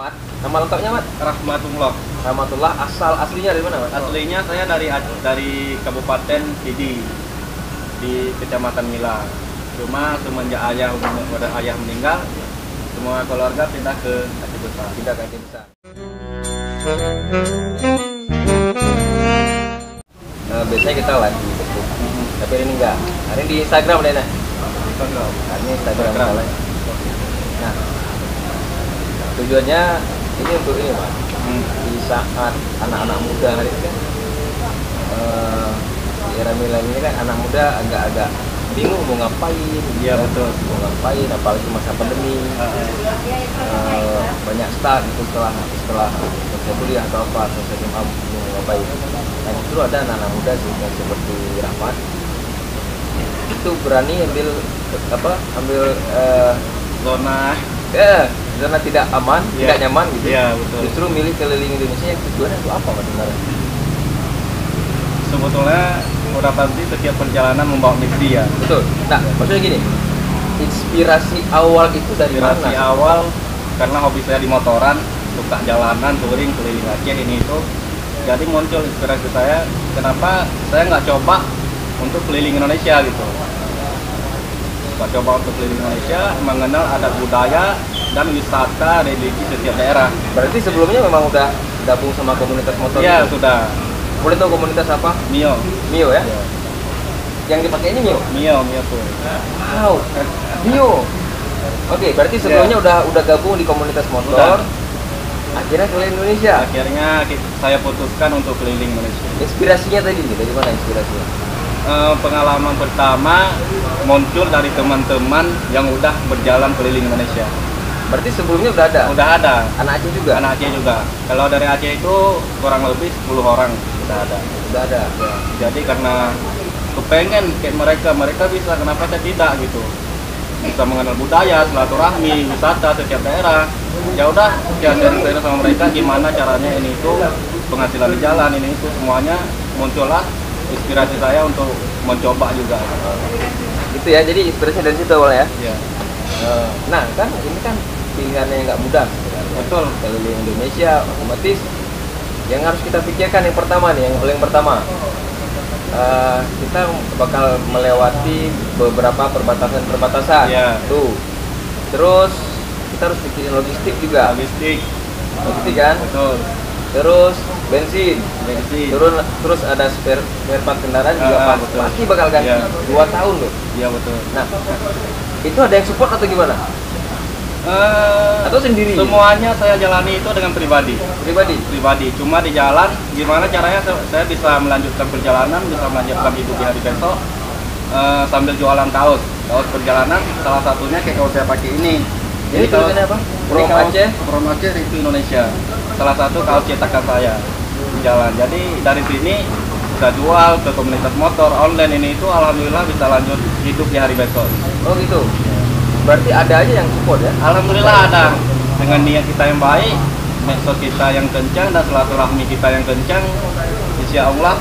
Mat, nama lengkapnya Mat? Rahmatullah. Rahmatullah, aslinya dari mana Mat? Aslinya saya dari Kabupaten Pidi di Kecamatan Mila. Cuma semenjak ayah meninggal, semua keluarga pindah ke Aceh Besar. Pindah ke Aceh Besar. Biasanya kita live di Facebook, tapi hari ini enggak. Hari ini di Instagram deh, nah. Hari ini Instagram. Nah, tujuannya ini untuk ini Pak. Di saat anak-anak muda hari ini kan di era milenial ini kan anak muda agak-agak bingung mau ngapain. Iya betul. Mau ngapain, apalagi masa pandemi. Banyak start itu setelah selesai kuliah atau apa, selesai SMA mau ngapain. Nah justru ada anak-anak muda sih yang seperti Rahmat itu berani ambil zona tidak aman, tidak nyaman gitu. Iya betul. Justru milih keliling Indonesia yang tujuannya itu apa Mas sebenarnya? Sebetulnya udah pasti setiap perjalanan membawa misi ya. Betul. Nah maksudnya gini, inspirasi awal itu dari mana? Inspirasi awal karena hobi saya di motoran, suka jalanan, touring keliling Aceh ini itu. Jadi muncul inspirasi saya, kenapa saya nggak coba untuk keliling Indonesia gitu. Nggak coba untuk keliling Indonesia, mengenal adat budaya dan wisata religi setiap daerah. Berarti sebelumnya memang udah gabung sama komunitas motor? Iya gitu? Sudah. Boleh tahu komunitas apa? Mio. Mio ya? Ya. Yang dipakai ini Mio? Mio tuh. Wow, Mio. Oke, berarti sebelumnya udah gabung di komunitas motor. Udah. Akhirnya keliling Indonesia. Akhirnya saya putuskan untuk keliling Indonesia. Inspirasinya tadi nih, dari mana inspirasinya? Pengalaman pertama muncul dari teman-teman yang udah berjalan keliling Indonesia. Berarti sebelumnya udah ada? Udah ada. Anak Aceh juga? Anak Aceh juga. Kalau dari Aceh itu kurang lebih 10 orang udah ada. Udah ada. Ya. Jadi karena kepengen kayak mereka bisa, kenapa saya tidak gitu. Bisa mengenal budaya, silaturahmi, wisata setiap daerah. Ya udah, sharing sama mereka gimana caranya ini itu, penghasilan di jalan ini itu semuanya muncullah inspirasi saya untuk mencoba juga. Gitu ya, jadi inspirasinya dari situ awalnya ya? Iya. Nah kan ini kan pilihannya yang nggak mudah sebenarnya. Betul. Keliling Indonesia otomatis yang harus kita pikirkan yang pertama nih, yang paling pertama kita bakal melewati beberapa perbatasan. Ya. Tuh. Terus kita harus pikirin logistik juga. Logistik Kan? betul. Terus bensin. Terus ada spare part kendaraan juga pasti bakal ganti. Ya. 2 tahun loh. Iya betul. Nah, itu ada yang support atau gimana? Atau sendiri? Semuanya saya jalani itu dengan pribadi. Cuma di jalan gimana caranya saya bisa melanjutkan perjalanan, bisa melanjutkan hidup di hari besok sambil jualan kaos perjalanan. Salah satunya kayak kaos saya pakai ini. Jadi tulisannya apa? From Aceh Review Indonesia. Salah satu kaos cetakan saya di jalan. Jadi dari sini bisa jual ke komunitas motor online ini itu, alhamdulillah bisa lanjut hidup di hari besok. Oh gitu. Berarti ada aja yang support ya? Alhamdulillah ada. Dengan niat kita yang baik, medsos kita yang kencang dan silaturahmi kita yang kencang, insya Allah.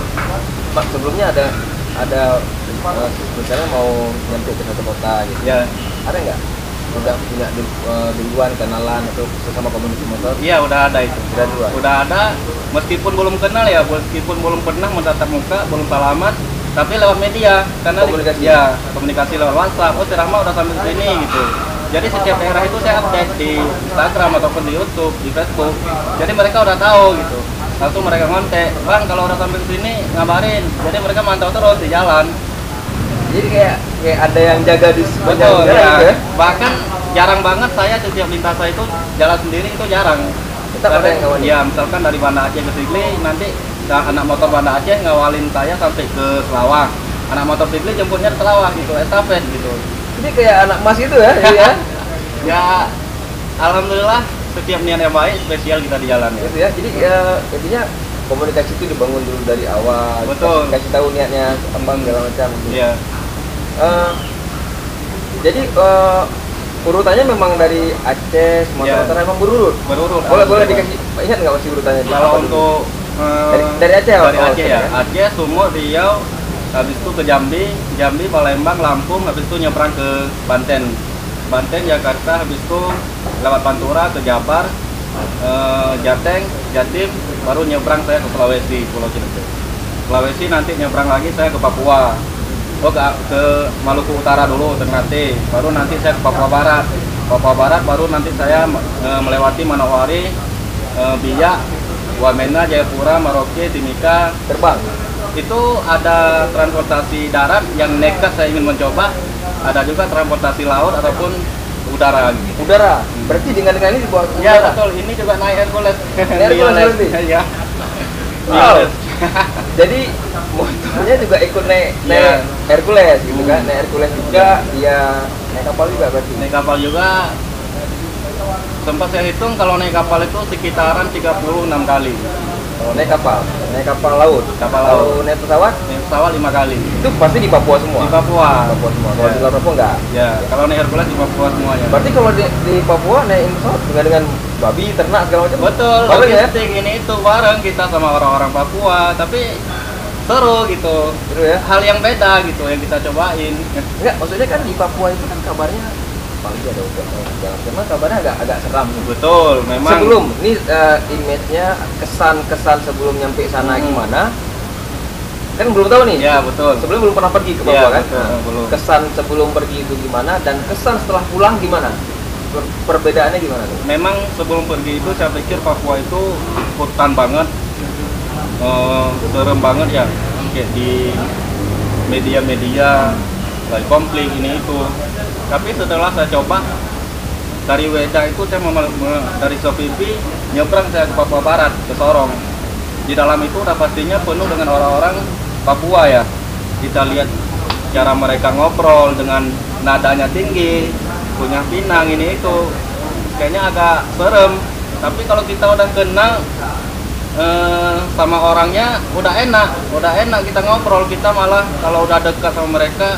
Pak, sebelumnya ada misalnya mau nyampe ke satu kota gitu. Ya. Ada nggak? Udah punya duluan kenalan atau sesama komunitas motor? Iya udah ada itu. Udah ada. Meskipun belum kenal ya, meskipun belum pernah mentatap muka, belum salaman, tapi lewat media karena komunikasi lewat WhatsApp. Oh, si Rahma udah sampai sini gitu. Jadi setiap daerah itu saya update di Instagram ataupun di YouTube, di Facebook. Jadi mereka udah tahu gitu. Lalu mereka ngontek, "Bang, kalau udah sampai sini ngabarin." Jadi mereka mantau terus di jalan. Jadi kayak ada yang jaga di sepanjang jalan gitu ya. Bahkan jarang banget saya setiap lintasan itu jalan sendiri, itu jarang. Tetap ada yang ngawalin. Ya, misalkan dari Banda Aceh ke Sigli, nanti anak motor Banda Aceh ngawalin saya sampai ke Selawah. Anak motor Sigli jemputnya ke Selawah gitu, estafet gitu. Jadi kayak anak mas itu ya, ya. Ya, alhamdulillah setiap niat yang baik spesial kita di jalan gitu ya. Jadi intinya komunikasi itu dibangun dulu dari awal. Betul. Kasih tahu niatnya apa segala macam. Iya. Jadi urutannya memang dari Aceh, Sumatera Utara memang berurut. Boleh dikasih ingat nggak masih urutannya? Kalau untuk dari Aceh ya? Dari Aceh ya. Aceh, Sumut, Riau, habis itu ke Jambi, Palembang, Lampung, habis itu nyebrang ke Banten, Jakarta, habis itu lewat Pantura ke Jabar, Jateng, Jatim, baru nyebrang saya ke Sulawesi, Pulau Cilegon. Sulawesi nanti nyebrang lagi saya ke Papua. Ke Maluku Utara dulu, Ternate, baru nanti saya ke Papua Barat. Papua Barat baru nanti saya melewati Manowari, Biak, Wamena, Jayapura, Merauke, Timika. Terbang. Itu ada transportasi darat yang nekat saya ingin mencoba. Ada juga transportasi laut ataupun udara. Udara. Berarti dengan ini dibawa udara. Ya betul, ini juga naik Hercules. Hercules. Ya. Wow. Jadi motornya juga ikut naik Hercules gitu kan. Naik Hercules juga, dia naik kapal juga berarti. Naik kapal juga. Sempat saya hitung kalau naik kapal itu sekitaran 36 kali. Oh, naik kapal laut. Kapal laut. Kalau naik pesawat? Naik pesawat 5 kali. Itu pasti di Papua semua. Di Papua. Papua semua. Kalau di luar Papua enggak? Ya, kalau naik Hercules di Papua semuanya. Berarti kalau di Papua naik pesawat dengan babi, ternak segala macam. Betul. Bareng ya? Ini itu bareng kita sama orang-orang Papua, tapi seru gitu. Seru ya? Hal yang beda gitu yang kita cobain. Enggak, maksudnya kan di Papua itu kan kabarnya paling ada jangan cuma kabarnya agak seram. Betul, memang. Sebelum ini image-nya kesan sebelum nyampe sana gimana? Kan belum tahu nih. Ya, betul. Sebelum belum pernah pergi ke Papua kan? Betul, belum. Kesan sebelum pergi itu gimana dan kesan setelah pulang gimana? Perbedaannya gimana tuh? Memang sebelum pergi itu saya pikir Papua itu hutan banget. Serem banget ya. Kayak di media-media kayak konflik ini itu. Tapi setelah saya coba dari Weda itu saya dari Sopipi nyebrang saya ke Papua Barat, ke Sorong. Di dalam itu udah pastinya penuh dengan orang-orang Papua ya. Kita lihat cara mereka ngobrol dengan nadanya tinggi, punya pinang ini itu. Kayaknya agak serem. Tapi kalau kita udah kenal sama orangnya udah enak kita ngobrol. Kita malah kalau udah dekat sama mereka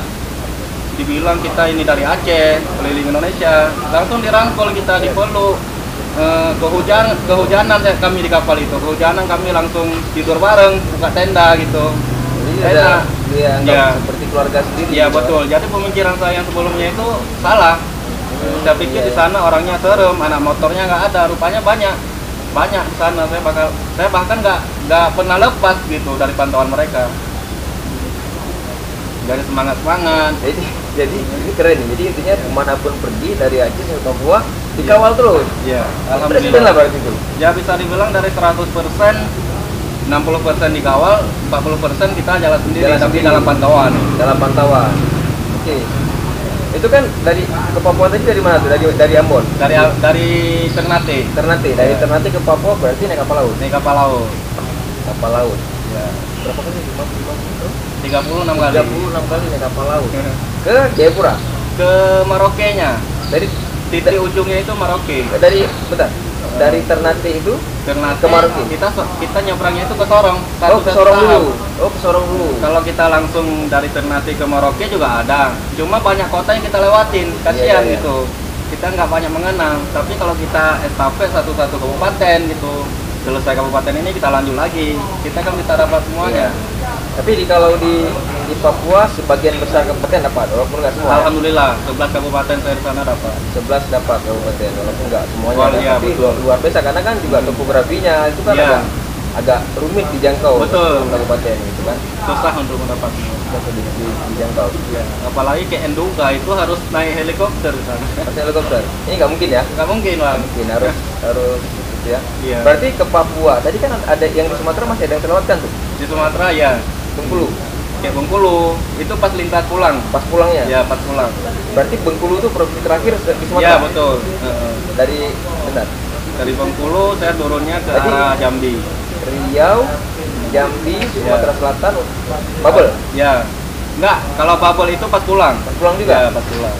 dibilang kita ini dari Aceh, keliling Indonesia, langsung dirangkul kita, dipeluk. Kehujanan kami di kapal itu, kehujanan kami langsung tidur bareng, buka tenda gitu. Jadi enak. Ya, seperti keluarga sendiri. Ya betul. Jadi pemikiran saya yang sebelumnya itu salah. Saya pikir di sana orangnya serem, anak motornya nggak ada, rupanya banyak di sana. Saya bahkan nggak pernah lepas gitu dari pantauan mereka. Dari semangat. Jadi ini keren nih. Jadi intinya kemanapun pergi dari Aceh sampai Papua dikawal terus. Iya. Alhamdulillah lah berarti itu. Ya bisa dibilang dari 100%, 60% dikawal, 40% kita jalan sendiri tapi dalam pantauan. Oke. Itu kan dari ke Papua tadi dari mana tuh? Dari Ambon. Dari Ternate. Dari Ternate ke Papua berarti naik kapal laut. Kapal laut. Ya. Berapa kali? 36 kali. 36 kali naik kapal laut. Ke Jayapura. Ke Merauke-nya. Dari titik ujungnya itu Merauke. Dari Ternate itu ke Merauke. Kita nyebrangnya itu ke Sorong. Ke Sorong dulu. Kalau kita langsung dari Ternate ke Merauke juga ada. Cuma banyak kota yang kita lewatin. Kasihan gitu. Kita nggak banyak mengenal. Tapi kalau kita estafet satu-satu kabupaten gitu, selesai kabupaten ini kita lanjut lagi. Kita kan bisa dapat semuanya. Tapi kalau di Papua sebagian besar kabupaten dapat, walaupun nggak semua. Alhamdulillah, 11 kabupaten saya di sana dapat. 11 dapat kabupaten, walaupun nggak semuanya. Tapi betul. Luar biasa karena kan juga topografinya itu kan agak rumit dijangkau. Betul. Kabupaten gitu kan. Susah untuk mendapat dijangkau. Ya. Apalagi ke Enduga itu harus naik helikopter di sana. Harus helikopter. Ini nggak mungkin ya? Nggak mungkin lah. Mungkin harus ya. Iya. Berarti ke Papua. Tadi kan ada yang di Sumatera masih ada yang terlewatkan tuh. Di Sumatera ya. Bengkulu. Kayak Bengkulu itu pas lintas pulang. Pas pulangnya? Ya pas pulang. Berarti Bengkulu itu provinsi terakhir di Sumatera? Ya betul. Dari Bengkulu saya turunnya ke arah Jambi. Riau, Jambi, Sumatera Selatan, Babel? Ya. Enggak, kalau Babel itu pas pulang. Pas pulang juga? Ya, pas pulang.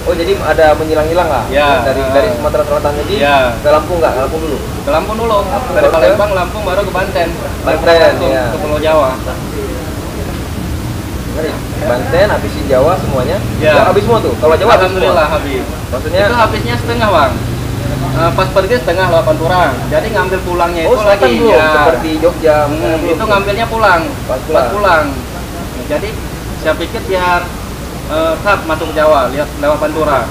Oh jadi ada menyilang-hilang lah? Ya. Dari Sumatera Selatan jadi ke Lampung nggak? Ke Lampung dulu? Ke Lampung dulu. Dari Palembang, Lampung baru ke Banten. Ya. Ke Pulau Jawa. Banten, habisin Jawa semuanya? Ya. Habis semua tuh? Kalau Jawa alhamdulillah habis. Maksudnya? Itu habisnya setengah bang. Pas pergi setengah 8 Pantura. Jadi ngambil pulangnya itu lagi. Belum, ya. Seperti Jogja. Itu ngambilnya pulang. Pas pulang. Jadi saya pikir biar masuk ke Jawa, lewat Pantura.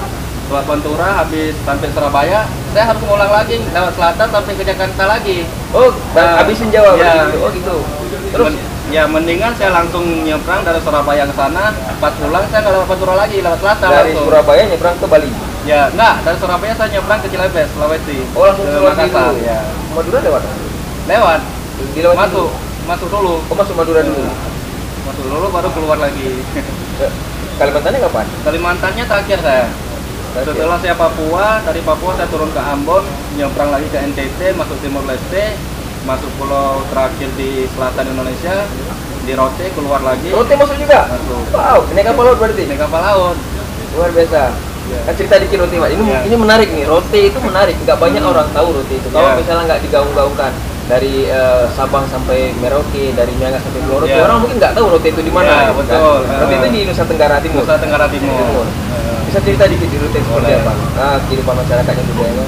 lewat Pantura habis sampai Surabaya, saya harus ngulang lagi lewat selatan sampai ke Jakarta lagi. Oh, habisin Jawa ya, gitu. Oh gitu. Terus ya mendingan saya langsung nyebrang dari Surabaya ke sana, pas pulang saya nggak lewat Pantura lagi, lewat selatan dari langsung. Surabaya nyebrang ke Bali. Ya, enggak, dari Surabaya saya nyebrang ke Cilebes, Sulawesi. Oh, langsung ke Sulawesi dulu. Ya. Madura lewat? Lewat. Dilewati Masuk dulu. Oh, masuk Madura dulu. Masuk dulu baru keluar lagi. Kalimantannya kapan? Kalimantannya terakhir saya. Setelah saya Papua, dari Papua saya turun ke Ambon, nyebrang lagi ke NTT, masuk Timor Leste, masuk pulau terakhir di selatan Indonesia, di Rote, keluar lagi. Rote masuk juga? Masuk. Wow, naik kapal laut berarti? Naik kapal laut. Luar biasa. Ya. Kan cerita dikit Rote, Mas. Ini menarik nih. Rote itu menarik. Nggak banyak orang tahu Rote itu. Kalau misalnya nggak digaung-gaungkan dari Sabang sampai Merauke, dari Miangas sampai Pulau Rote, orang mungkin nggak tahu Rote itu di mana. Ya, betul. Kan? Rote itu di Nusa Tenggara Timur. Nusa Tenggara Timur. Bisa cerita dikit di Rote seperti apa? Kehidupan masyarakatnya, budayanya.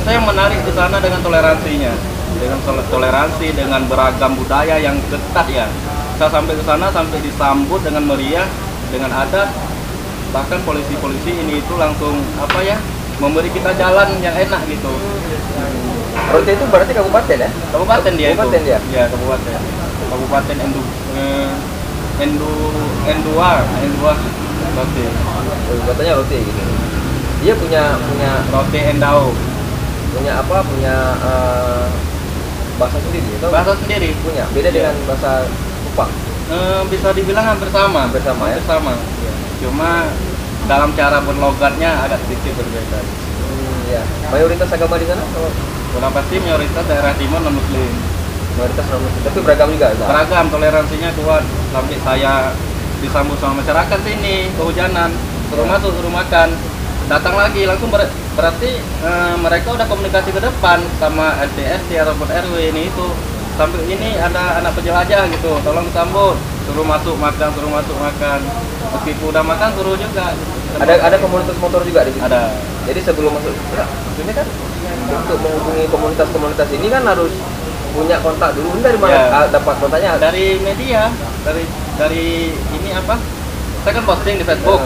Saya menarik di sana dengan toleransinya, dengan toleransi, dengan beragam budaya yang ketat ya. Saya sampai ke sana sampai disambut dengan meriah, dengan adat. Bahkan polisi-polisi ini itu langsung memberi kita jalan yang enak gitu. Rote itu berarti kabupaten ya? Kabupaten dia kabupaten itu. Ya? Ya, kabupaten. Kabupaten Endua Rote. Katanya Rote gitu. Dia punya Rote Endau. Punya bahasa sendiri atau? Bahasa sendiri. Punya. Beda dengan bahasa Kupang. Bisa dibilang hampir sama. Hampir sama ya. Sama. Ya. Cuma dalam cara berlogatnya agak sedikit berbeda. Ya. Mayoritas agama di sana? Udah pasti mayoritas daerah timur non muslim. Mayoritas non muslim, tapi beragam juga. Beragam, toleransinya kuat. Sampai saya disambut sama masyarakat sini, kehujanan, suruh masuk, suruh makan. Datang lagi langsung berarti mereka udah komunikasi ke depan sama RT ataupun RW ini itu. Sampai ini ada anak penjelajah gitu, tolong sambut, suruh masuk makan. Meskipun udah makan suruh juga. Ada komunitas motor juga di sini. Ada. Jadi sebelum masuk, ini kan untuk menghubungi komunitas ini kan harus punya kontak dulu. Ini dari mana dapat kontaknya? Dari media, dari ini apa? Saya kan posting di Facebook.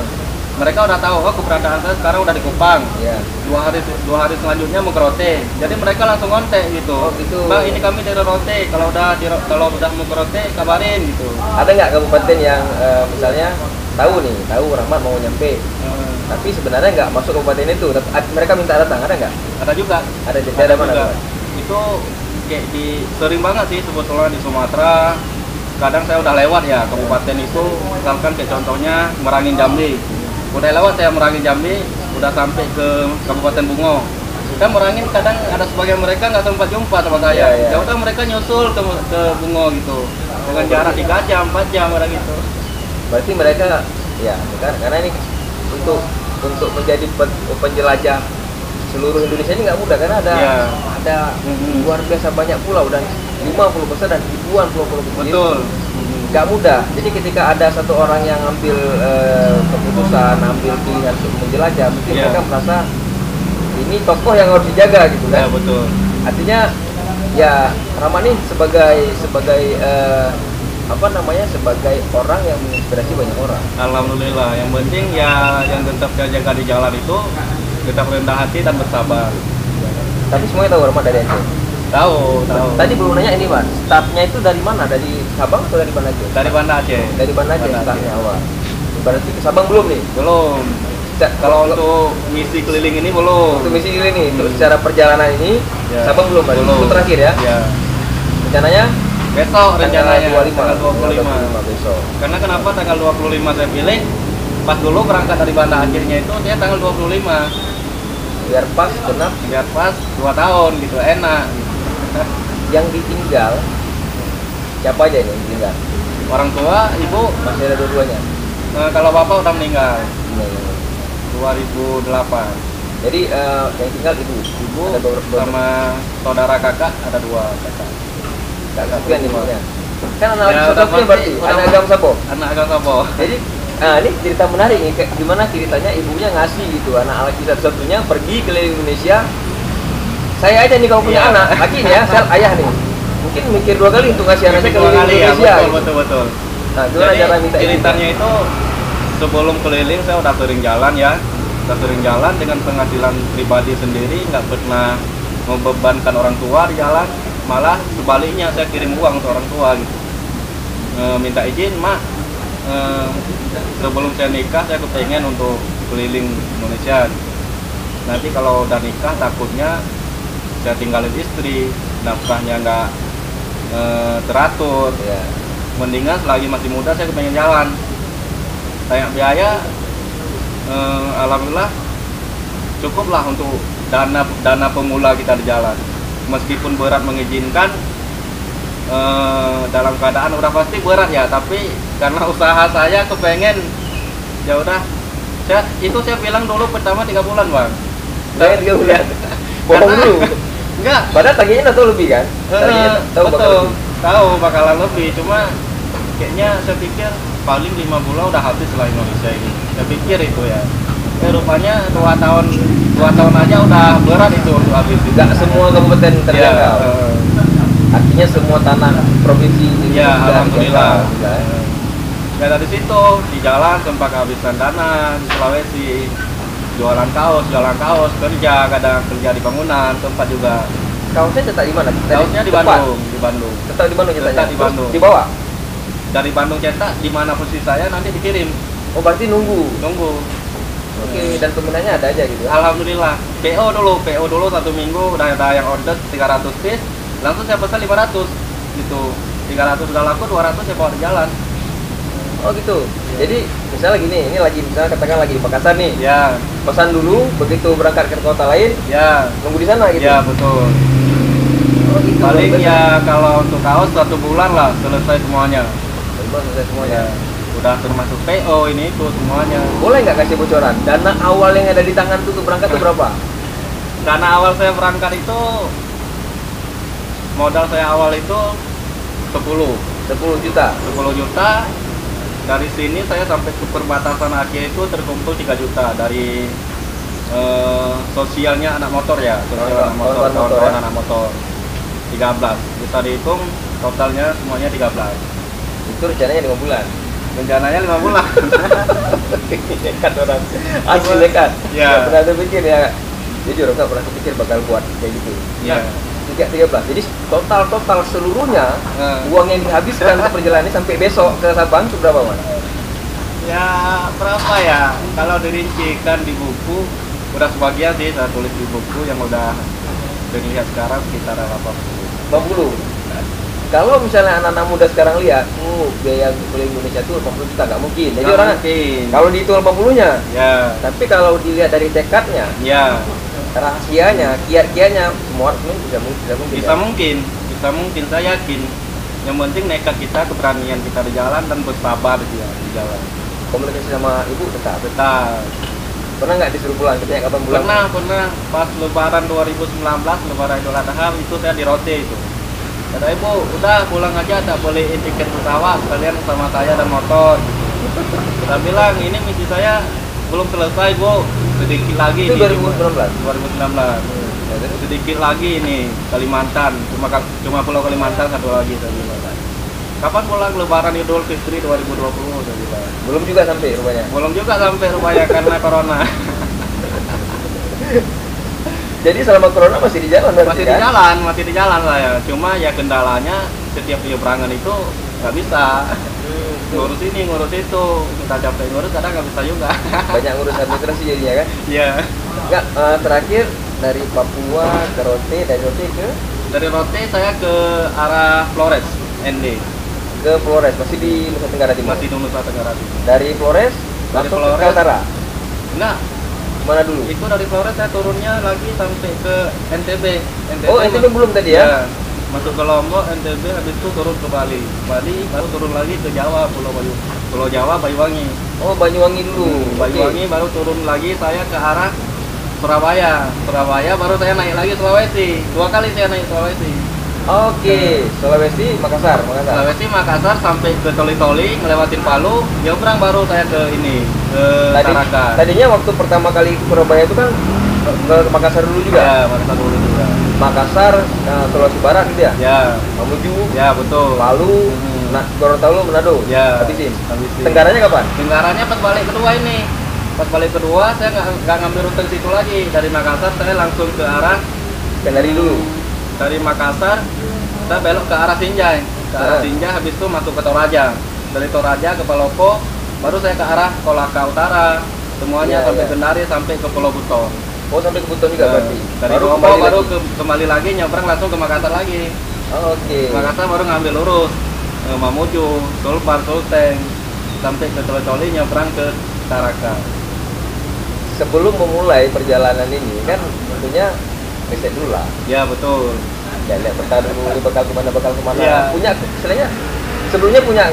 Mereka udah tahu, keberadaan saya sekarang udah di Kupang. Yeah. Dua hari selanjutnya mau ke Rote. Jadi mereka langsung kontak gitu. Oh, gitu. Bang, ini kami dari Rote. Kalau udah mau ke Rote, kabarin gitu. Ada nggak kabupaten yang misalnya tahu Rahmat mau nyampe, tapi sebenarnya nggak masuk kabupaten itu, mereka minta datang, ada nggak? Ada juga. Ada di daerah mana? Itu kayak sering banget sih sebetulnya di Sumatera. Kadang saya udah lewat ya kabupaten itu, misalkan kayak contohnya Merangin Jambi. Udah lewat saya Merangin Jambi, udah sampai ke Kabupaten Bungo. Kan Merangin kadang ada sebagian mereka nggak sempat jumpa sama saya. Ya udah mereka nyusul ke Bungo gitu. Dengan jarak 3 jam, 4 jam orang gitu. Berarti mereka karena ini untuk menjadi penjelajah seluruh Indonesia ini nggak mudah, karena ada luar biasa banyak pulau dan 50% dan ribuan pulau-pulau kecil. Betul. Nggak mudah. Jadi ketika ada satu orang yang ambil keputusan, ambil pilihan untuk menjelajah, mungkin mereka merasa ini tokoh yang harus dijaga gitu kan. Ya, betul. Artinya Rahmat ini sebagai sebagai orang yang menginspirasi banyak orang. Alhamdulillah. Yang penting yang tetap saya jaga di jalan itu tetap rendah hati dan bersabar. Tapi semuanya tahu Rahmat dari Aceh. Tahu. Tadi belum nanya ini, Mas. Startnya itu dari mana? Dari Sabang atau dari Banda Aceh? Dari Banda Aceh. Dari Banda Aceh startnya awal. Berarti ke Sabang belum nih? Belum. Kalau untuk misi keliling ini belum. Untuk misi keliling ini, untuk secara perjalanan ini Sabang belum, Mas. Itu terakhir ya? Ya. Rencananya? Besok rencananya. Tanggal 25 besok. Karena kenapa tanggal 25 saya pilih? Pas dulu berangkat dari Banda Acehnya itu saya tanggal 25. Biar pas genap. Biar pas 2 tahun gitu, enak. Yang ditinggal siapa aja ini yang ditinggal? Orang tua, ibu masih ada dua-duanya. Kalau bapak udah meninggal 2008. Jadi yang tinggal ibu ada sama saudara kakak, ada 2 kakak. Kakak Sofian nih maksudnya. Kan anak Sofian berarti anak Agam Sapo. Anak Agam Sapo. Jadi ini cerita menarik nih, gimana ceritanya ibunya ngasih gitu anak kita satunya pergi keliling Indonesia. Saya aja nih kalau punya anak, laki nih ya, saya ayah nih. Mungkin mikir 2 kali untuk ngasih anaknya keliling Indonesia. Betul. Nah, gimana cara minta ceritanya itu sebelum keliling saya udah sering jalan ya. Kita sering jalan dengan penghasilan pribadi sendiri, nggak pernah membebankan orang tua di jalan. Malah sebaliknya saya kirim uang untuk orang tua gitu. Minta izin, Mak, sebelum saya nikah saya kepengen untuk keliling Indonesia. Nanti kalau udah nikah takutnya saya tinggalin istri, nafkahnya nggak teratur. Ya. Mendingan selagi masih muda saya kepengen jalan. Banyak biaya, alhamdulillah cukuplah untuk dana pemula kita di jalan. Meskipun berat mengizinkan, dalam keadaan udah pasti berat ya, tapi karena usaha saya kepengen, ya udah. Saya bilang dulu pertama 3 bulan, Bang. Saya 3 bulan. Bohong dulu. Enggak. Padahal targetnya tahu lebih kan? Tahu bakalan lebih, cuma kayaknya saya pikir paling 5 bulan udah habis lah Indonesia ini. Saya pikir itu ya. Rupanya 2 tahun aja udah berat itu untuk habis. Tidak semua kabupaten terjangkau. Artinya semua tanah provinsi ini ya, alhamdulillah. Terjangkau. Ya dari situ di jalan sempat kehabisan dana di Sulawesi, jualan kaos, kadang kerja di bangunan, tempat juga. Kaosnya cetak di mana? Kaosnya di Bandung. Cetak di Bandung cetaknya. Cetak di Bandung. Dibawa? Dari Bandung cetak, di mana posisi saya nanti dikirim. Oh berarti nunggu. Oke, dan peminatnya ada aja gitu. Alhamdulillah. PO dulu 1 minggu udah ada yang order 300 piece, langsung saya pesan 500 gitu. 300 udah laku, 200 saya bawa di jalan. Oh gitu. Jadi misalnya gini, ini lagi misalnya katakan lagi di Makassar nih. Ya. Pesan dulu, begitu berangkat ke kota lain. Ya. Nunggu di sana gitu. Ya betul. Oh gitu. Paling ya kalau untuk kaos 1 bulan lah selesai semuanya. Selesai semuanya. Ya. Udah termasuk PO ini itu semuanya. Boleh nggak kasih bocoran? Dana awal yang ada di tangan tuh berangkat tuh berapa? Dana awal saya berangkat itu, modal saya awal itu 10 juta. 10 juta. Dari sini saya sampai ke perbatasan Aceh itu terkumpul 3 juta dari sosialnya anak motor ya, kawan-kawan anak motor 13. Bisa dihitung totalnya semuanya 13. Itu rencananya 5 bulan. Rencananya 5 bulan. Nekat orang. Asli nekat. Ya. Pernah terpikir ya. Jujur enggak pernah kepikir bakal buat kayak gitu. Iya. 13. Jadi total seluruhnya uang yang dihabiskan untuk perjalanan ini sampai besok ke Sabang itu berapa, Mas? Ya, berapa ya? Kalau dirincikan di buku udah sebagian sih saya tulis di buku yang udah dilihat sekarang sekitar 80. Kalau misalnya anak-anak muda sekarang lihat, biaya keliling Indonesia itu 80 juta nggak mungkin. Jadi orang kalau dihitung 80-nya, ya. Tapi kalau dilihat dari tekadnya, ya, rahasianya, kiat-kiatnya, semua bisa mungkin. Bisa mungkin, saya yakin. Yang penting nekat kita, keberanian kita di jalan dan bersabar di jalan. Komunikasi sama ibu tetap. Pernah nggak disuruh pulang? Katanya kapan pulang? Pernah. Pas Lebaran 2019, Lebaran Idul Adha itu saya di Rote itu. Kata ibu, udah pulang aja, tak beliin tiket pesawat kalian sama saya dan motor. Saya bilang, ini misi saya belum selesai, Bu. Sedikit lagi. Itu 2019. Sedikit lagi ini Kalimantan, cuma Pulau Kalimantan satu lagi saya bilang. Kapan pulang Lebaran Idul Fitri 2020 saya bilang. Belum juga sampai rupanya karena corona. Jadi selama corona masih di jalan masih di jalan saya. Cuma ya kendalanya setiap penyeberangan itu nggak bisa. Ngurus ini, ngurus itu, kita capek ngurus kadang nggak bisa juga. Banyak ngurus administrasi jadinya kan? Iya. Nggak, terakhir dari Papua ke Rote, dari Rote saya ke arah Flores, ND. Ke Flores, masih di Nusa Tenggara Timur. Dari Flores langsung ke Kaltara. Enggak. Mana dulu? Itu dari Flores saya turunnya lagi sampai ke NTB. Oh, NTB belum tadi ya? Masuk ke Lombok, NTB, habis itu turun ke Bali. Baru turun lagi ke Jawa, Pulau Jawa, Banyuwangi. Oh, Banyuwangi dulu. Banyuwangi baru turun lagi saya ke arah Surabaya. Baru saya naik lagi Sulawesi. 2 kali saya naik Sulawesi. Oke, Sulawesi, Makassar. Sulawesi, Makassar sampai ke Toli-Toli, ngelewatin Palu, nyebrang baru saya ke ini, ke Tarakan. Tadinya waktu pertama kali ke Surabaya itu kan ke Makassar dulu juga? Ya, Makassar dulu juga. Makassar, Sulawesi Barat gitu ya? Ya. Mamuju? Ya, betul. Palu, Gorontalo, Manado? Ya. Habisin. Tenggaranya kapan? Tenggaranya pas balik kedua ini. Pas balik kedua saya nggak ngambil rute situ lagi. Dari Makassar saya langsung ke arah Kendari dulu. Dari Makassar saya belok ke arah Sinjai. Ke arah Sinjai, habis itu masuk ke Toraja. Dari Toraja ke Palopo, baru saya ke arah Kolaka Utara. Semuanya sampai Kendari, sampai ke Pulau Buton. Oh, sampai ke Buton juga berarti. Dari Palopo baru kembali lagi nyebrang langsung ke Makassar lagi. Oh, oke. Makassar baru ngambil lurus Mamuju, Sulbar, Sulteng, sampai ke Coli nyebrang ke Tarakan. Sebelum memulai perjalanan ini kan tentunya riset dulu lah. Ya betul. Ya lihat peta dulu, bakal kemana. Ya. Punya, istilahnya sebelumnya punya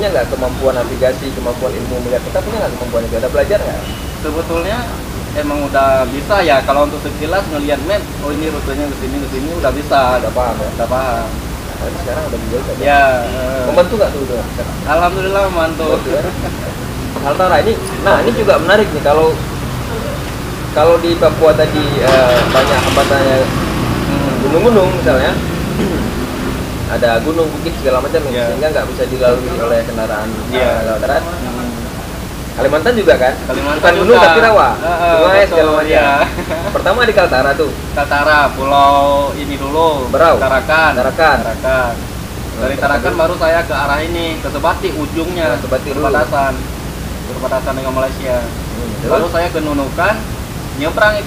nggak kemampuan navigasi, kemampuan ilmu melihat peta, punya nggak kemampuan itu? Ada belajar nggak? Sebetulnya emang udah bisa ya, kalau untuk sekilas ngelihat map, oh ini rutenya ke sini udah bisa, Udah paham ya? udah paham. Tapi sekarang udah bisa. Ya. Membantu nggak tuh udah? Alhamdulillah membantu. Ya? Kaltara ini, nah ini juga menarik nih kalau di Papua tadi banyak hambatannya gunung-gunung misalnya, ada gunung bukit segala macam sehingga nggak bisa dilalui oleh kendaraan darat. Kalimantan juga kan? Kalimantan bukan juga. Gunung tapi rawa, sungai segala macam. Ya. Pertama di Kaltara tuh. Kaltara, pulau ini dulu. Berau. Tarakan. Tarakan. Dari Tarakan baru saya ke arah ini, ke Sebati ujungnya. Sebati perbatasan dengan Malaysia. Baru saya ke Nunukan, nyebrang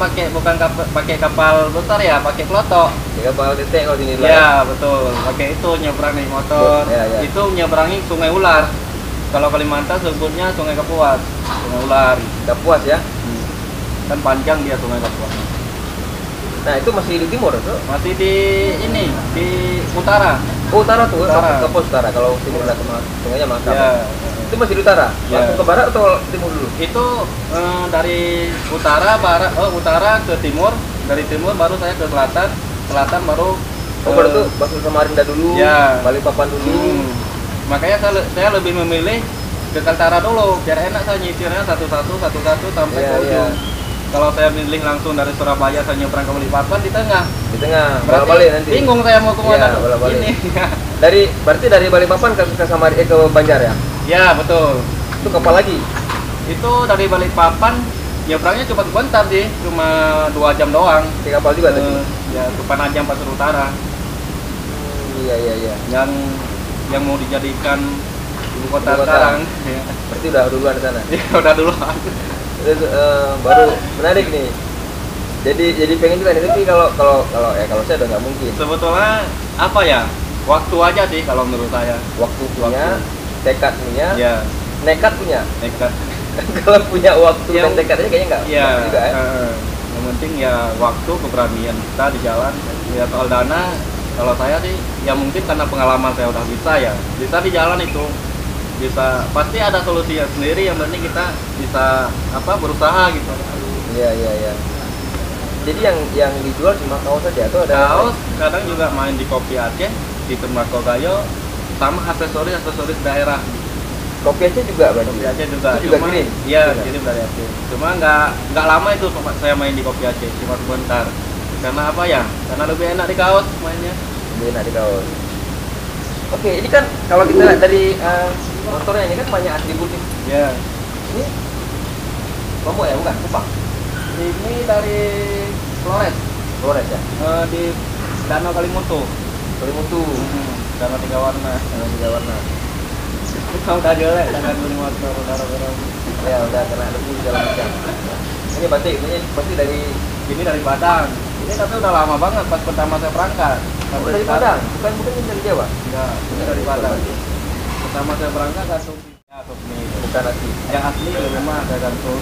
pakai kapal besar ya, pakai klotok. Kapal titik kalau sini lah. Ya betul, pakai itu nyebrang naik motor. Ya. Itu nyebrangi Sungai Ular. Kalau Kalimantan sebutnya Sungai Kapuas, Sungai Ular. Kapuas ya? Kan panjang dia Sungai Kapuas. Nah itu masih di timur tuh? Masih di ini, di utara. Oh utara tuh, utara. Kapuas utara. Kalau timur lah sungainya Makassar. Ya. Itu masih di utara? Ya. Langsung ke barat atau timur dulu? Itu dari utara ke timur, dari timur baru saya ke selatan baru. Oh baru tuh Basul Samarinda dulu, ya. Balikpapan dulu. Makanya saya lebih memilih ke Kaltara dulu, biar enak saya nyisirnya satu-satu sampai ke ujung. Kalau saya milih langsung dari Surabaya saya nyebrang ke Balikpapan di tengah. Di tengah, balik nanti. Bingung saya mau kemana. Ini. Berarti dari Balikpapan ke Banjar ya? Ya betul. Itu kapal lagi? Itu dari Balikpapan nyebrangnya cuma sebentar sih, cuma 2 jam doang. Di kapal juga tadi? Ya, ke Panajam Pasir Utara. Iya. Yang mau dijadikan ibu kota sekarang. Ya. Berarti udah duluan di sana? Iya, udah duluan. Terus baru menarik nih. Jadi pengen juga nih, tapi kalau saya udah nggak mungkin. Sebetulnya apa ya? Waktu aja sih kalau menurut saya. Waktu punya, tekad punya, ya. Nekat punya. Nekat. Kalau punya waktu dan tekad aja kayaknya nggak juga ya. Yang penting ya waktu, keberanian kita di jalan. Ya soal dana, kalau saya sih ya mungkin karena pengalaman saya udah bisa di jalan itu. Bisa pasti ada solusinya sendiri, yang penting kita bisa berusaha gitu. Iya. Jadi yang dijual cuma kaos saja atau ada kaos, kadang juga main di Kopi Aceh, di Tembakau Gayo, sama aksesoris daerah. Kopi Aceh juga berarti? Kopi Aceh juga. Itu juga kirim? Iya, kirim dari Aceh. Cuma nggak lama itu saya main di Kopi Aceh, cuma sebentar. Karena apa ya? Karena lebih enak di kaos mainnya. Lebih enak di kaos. Oke, ini kan kalau kita lihat dari motornya ini kan banyak atribut nih. Ya. Ini Lombok ya, bukan? Kupang? Ini dari Flores ya? Di Danau Kalimutu. Danau 3 warna. Udah jelek dengan motor, saudara-saudara. Ya udah kena debu segala macam. Ini pasti dari Padang. Ini tapi udah lama banget pas pertama saya berangkat. Dari Padang? Bukan dari Jawa? Enggak, ini dari Padang. Pertama saya berangkat gantung bukan asli. Yang asli di rumah saya gantung.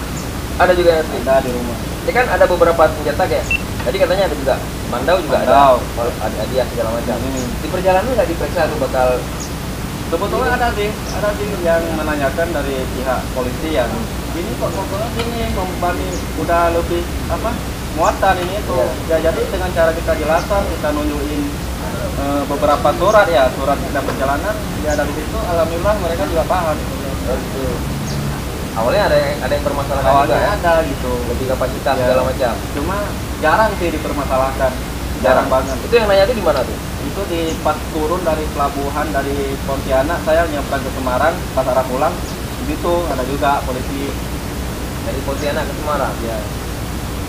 Ada juga yang asli? Ada di rumah. Ini kan ada beberapa senjata ya. Tadi katanya ada juga Mandau juga ada hadiah segala macam. Di perjalanan nggak diperiksa tuh bakal. Sebetulnya ada sih yang menanyakan dari pihak polisi yang ini kok motornya sini membani udah lebih muatan ini tuh. Ya jadi dengan cara kita jelaskan, kita nunjukin beberapa surat kita perjalanan, ya dari situ alhamdulillah mereka juga paham. Awalnya ada yang permasalahan juga ya? Ada gitu. Lebih kapasitas segala macam. Cuma jarang sih dipermasalahkan. Jarang banget. Itu yang nanya itu di mana tuh? Itu pas turun dari pelabuhan dari Pontianak, saya nyebrang ke Semarang, pas arah pulang gitu, ada juga polisi Dari Pontianak ke Semarang. ya.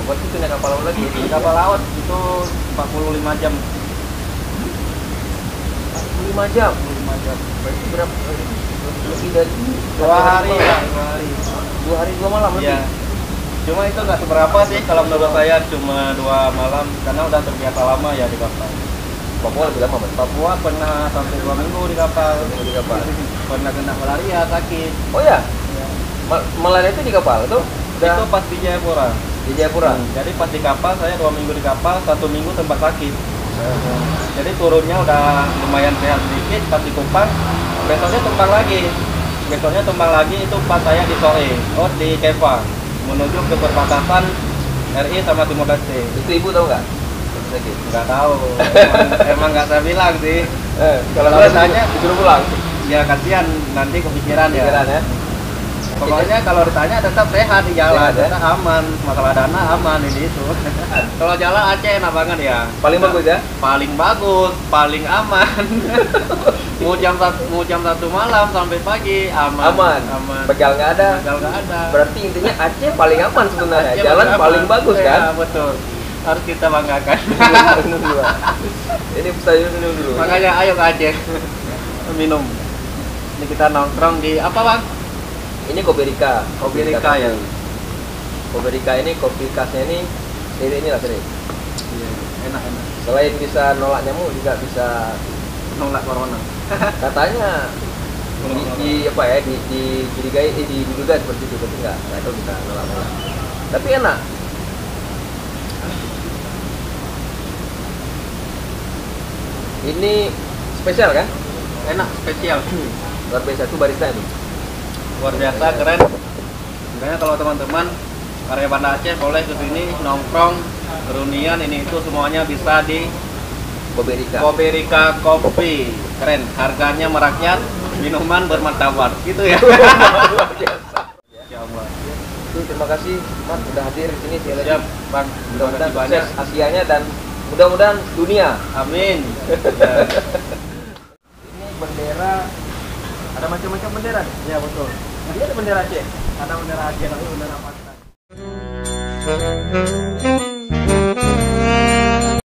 Pokoknya itu naik kapal laut lagi. Di kapal laut itu 45 jam. 45 jam. 45 jam. Berarti berapa? Lebih dari 2 hari ya, 2 hari. 2 hari 2 malam lebih. Iya. Cuma itu nggak seberapa sih kalau menurut saya, cuma 2 malam karena udah terbiasa lama ya di kapal. Papua lebih lama, Mas. Papua pernah sampai 2 minggu di kapal. Di kapal. Pernah kena malaria, sakit. Oh ya, Ya. malaria itu di kapal tuh? Itu pas di Jayapura. Di Jayapura. Jadi pas di kapal saya 2 minggu di kapal, 1 minggu tempat sakit. Jadi turunnya udah lumayan sehat sedikit, pas di Kupang, besoknya tumbang lagi itu pas saya di Soe, di Keva, menuju ke perbatasan RI sama Timor Leste. Itu ibu tahu nggak? Sakit. Nggak tahu, emang nggak saya bilang sih. Kalau Kalau ditanya ditanya, disuruh pulang. ya kasihan nanti kepikiran ya. Pikiran ya. Pokoknya kalau ditanya tetap sehat di jalan, Sehat, ya? tetap aman, masalah dana aman ini itu. Kalau jalan Aceh enak banget ya. Paling bagus ya? Paling bagus, paling aman. mau jam 1 malam sampai pagi aman. Aman. Begal nggak ada. Begal nggak ada. Berarti intinya Aceh paling aman sebenarnya. Aceh Jalan aman. paling bagus Ya, kan? betul. Harus kita banggakan. Minum dulu. Ini saya minum dulu. Makanya ayo ke Aceh minum. Ini kita nongkrong di apa, Bang? Ini kopi Rika. Kopi Rika ya. Kopi Rika ini kopi khasnya ini lah sini. Iya, enak. Selain bisa nolak nyamuk juga bisa Nolak corona. katanya di apa ya dicurigai diduga seperti itu, tapi nggak tahu bisa nolak. Tapi enak. Ini spesial kan? Enak, spesial. Luar biasa tuh barista itu. Luar biasa, keren. Makanya kalau teman-teman karya Banda Aceh boleh ke sini nongkrong, reunian ini itu semuanya bisa di Kopi Rika. Kopi Rika Kopi. Keren, harganya merakyat, minuman bermartabat. Gitu ya. Luar biasa. Ya Allah. Itu terima kasih Mas sudah hadir di sini. Siap, Bang. Mudah-mudahan Terima kasih banyak. sukses Asianya dan mudah-mudahan dunia. Amin. Ya. Ini bendera, ada macam-macam bendera nih. Ya, betul. Ini ada bendera Aceh. Ada bendera Aceh, tapi bendera Pakistan.